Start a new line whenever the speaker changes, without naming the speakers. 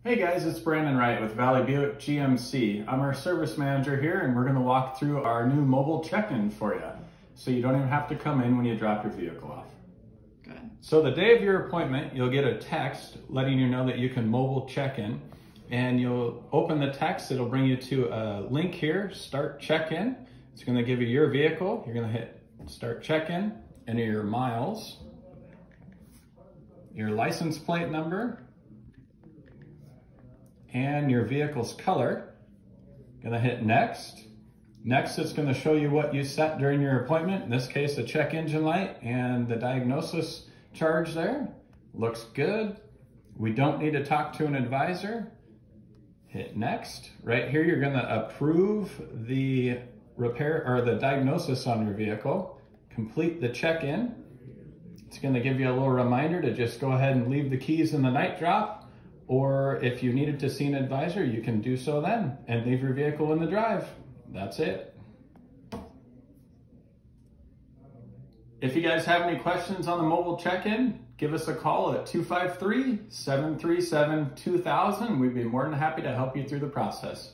Hey guys, it's Brandon Wright with Valley Buick GMC. I'm our service manager here and we're going to walk through our new mobile check-in for you. So you don't even have to come in when you drop your vehicle off.
Good.
So the day of your appointment, you'll get a text letting you know that you can mobile check-in, and you'll open the text. It'll bring you to a link here, start check-in. It's going to give you your vehicle. You're going to hit start check-in, enter your miles, your license plate number, and your vehicle's color. Gonna hit next. Next, it's gonna show you what you set during your appointment. In this case, the check engine light and the diagnosis charge there. Looks good. We don't need to talk to an advisor. Hit next. Right here, you're gonna approve the repair or the diagnosis on your vehicle. Complete the check-in. It's gonna give you a little reminder to just go ahead and leave the keys in the night drop. Or if you needed to see an advisor, you can do so then and leave your vehicle in the drive. That's it. If you guys have any questions on the mobile check-in, give us a call at 253-737-2000. We'd be more than happy to help you through the process.